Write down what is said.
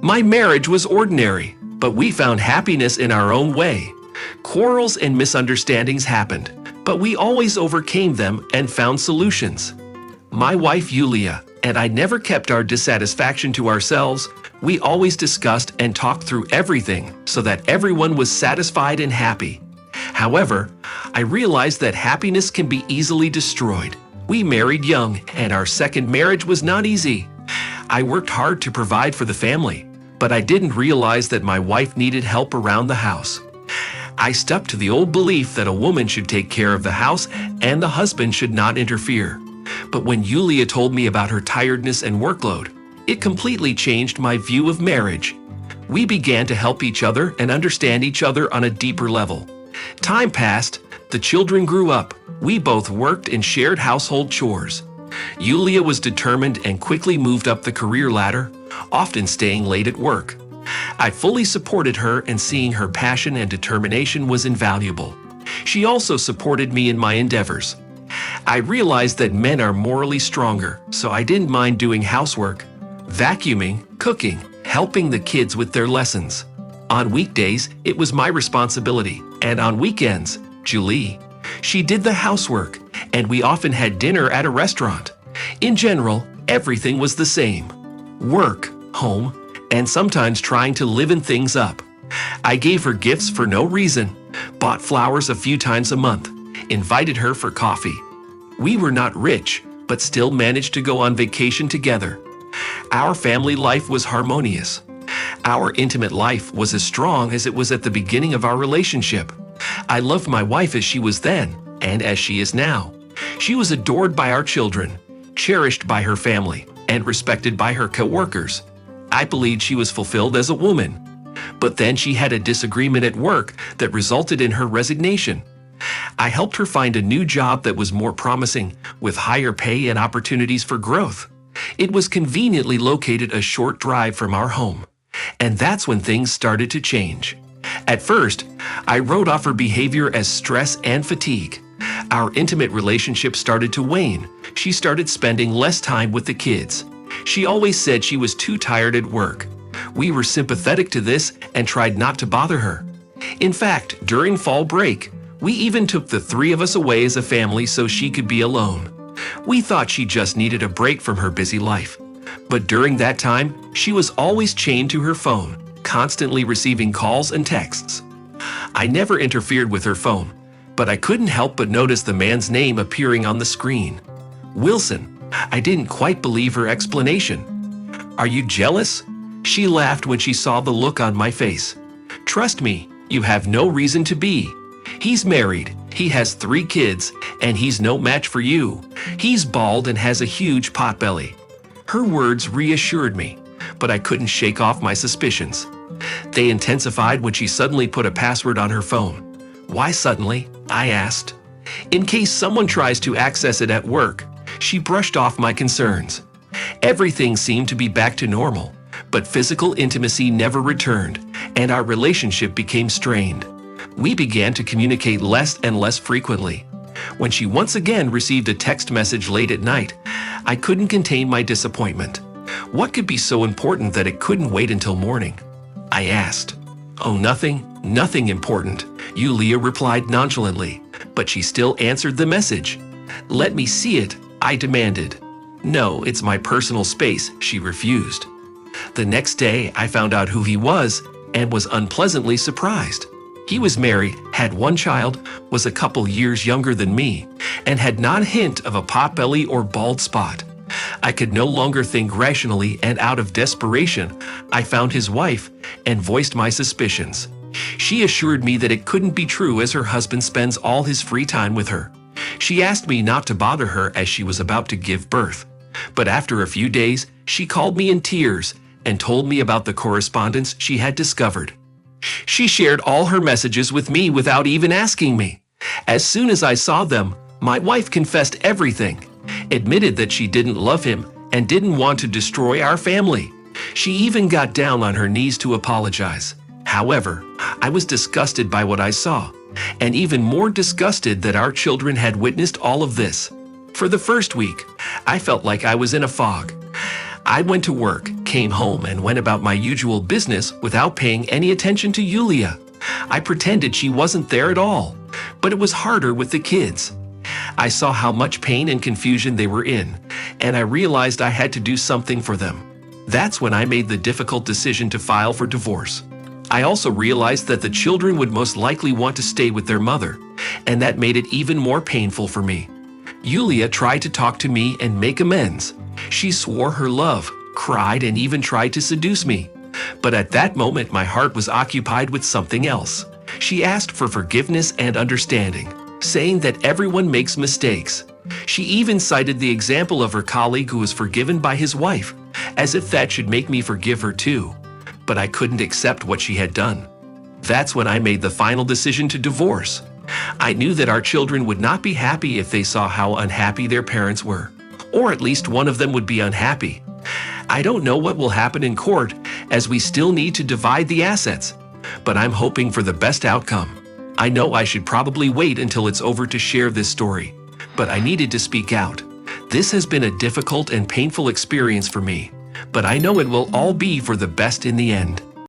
My marriage was ordinary, but we found happiness in our own way. Quarrels and misunderstandings happened, but we always overcame them and found solutions. My wife Yulia and I never kept our dissatisfaction to ourselves. We always discussed and talked through everything so that everyone was satisfied and happy. However, I realized that happiness can be easily destroyed. We married young, and our second marriage was not easy. I worked hard to provide for the family, but I didn't realize that my wife needed help around the house. I stuck to the old belief that a woman should take care of the house and the husband should not interfere. But when Yulia told me about her tiredness and workload, it completely changed my view of marriage. We began to help each other and understand each other on a deeper level. Time passed, the children grew up, we both worked and shared household chores. Yulia was determined and quickly moved up the career ladder, often staying late at work. I fully supported her, and seeing her passion and determination was invaluable. She also supported me in my endeavors. I realized that men are morally stronger, so I didn't mind doing housework, vacuuming, cooking, helping the kids with their lessons. On weekdays, it was my responsibility, and on weekends, Julie. She did the housework, and we often had dinner at a restaurant. In general, everything was the same. Work, home, and sometimes trying to liven things up. I gave her gifts for no reason, bought flowers a few times a month, invited her for coffee. We were not rich, but still managed to go on vacation together. Our family life was harmonious. Our intimate life was as strong as it was at the beginning of our relationship. I loved my wife as she was then, and as she is now. She was adored by our children, cherished by her family, and respected by her co-workers. I believed she was fulfilled as a woman. But then she had a disagreement at work that resulted in her resignation. I helped her find a new job that was more promising, with higher pay and opportunities for growth. It was conveniently located a short drive from our home. And that's when things started to change. At first, I wrote off her behavior as stress and fatigue. Our intimate relationship started to wane. She started spending less time with the kids. She always said she was too tired at work. We were sympathetic to this and tried not to bother her. In fact, during fall break, we even took the three of us away as a family so she could be alone. We thought she just needed a break from her busy life. But during that time, she was always chained to her phone, constantly receiving calls and texts. I never interfered with her phone, but I couldn't help but notice the man's name appearing on the screen. Wilson. I didn't quite believe her explanation. Are you jealous? She laughed when she saw the look on my face. Trust me, you have no reason to be. He's married, he has 3 kids, and he's no match for you. He's bald and has a huge potbelly. Her words reassured me, but I couldn't shake off my suspicions. They intensified when she suddenly put a password on her phone. Why suddenly? I asked. In case someone tries to access it at work. She brushed off my concerns. Everything seemed to be back to normal, but physical intimacy never returned, and our relationship became strained. We began to communicate less and less frequently. When she once again received a text message late at night, I couldn't contain my disappointment. What could be so important that it couldn't wait until morning? I asked. Oh, nothing important, Yulia replied nonchalantly, but she still answered the message. Let me see it, I demanded. No, it's my personal space, she refused. The next day, I found out who he was and was unpleasantly surprised. He was married, had 1 child, was a couple years younger than me, and had not a hint of a potbelly or bald spot. I could no longer think rationally, and out of desperation, I found his wife and voiced my suspicions. She assured me that it couldn't be true as her husband spends all his free time with her. She asked me not to bother her as she was about to give birth. But after a few days, she called me in tears and told me about the correspondence she had discovered. She shared all her messages with me without even asking me. As soon as I saw them, my wife confessed everything, admitted that she didn't love him and didn't want to destroy our family. She even got down on her knees to apologize. However, I was disgusted by what I saw, and even more disgusted that our children had witnessed all of this. For the first week, I felt like I was in a fog. I went to work, came home and went about my usual business without paying any attention to Yulia. I pretended she wasn't there at all, but it was harder with the kids. I saw how much pain and confusion they were in, and I realized I had to do something for them. That's when I made the difficult decision to file for divorce. I also realized that the children would most likely want to stay with their mother, and that made it even more painful for me. Yulia tried to talk to me and make amends. She swore her love, cried, and even tried to seduce me. But at that moment, my heart was occupied with something else. She asked for forgiveness and understanding, saying that everyone makes mistakes. She even cited the example of her colleague who was forgiven by his wife, as if that should make me forgive her too. But I couldn't accept what she had done. That's when I made the final decision to divorce. I knew that our children would not be happy if they saw how unhappy their parents were, or at least one of them would be unhappy. I don't know what will happen in court, as we still need to divide the assets, but I'm hoping for the best outcome. I know I should probably wait until it's over to share this story, but I needed to speak out. This has been a difficult and painful experience for me, but I know it will all be for the best in the end.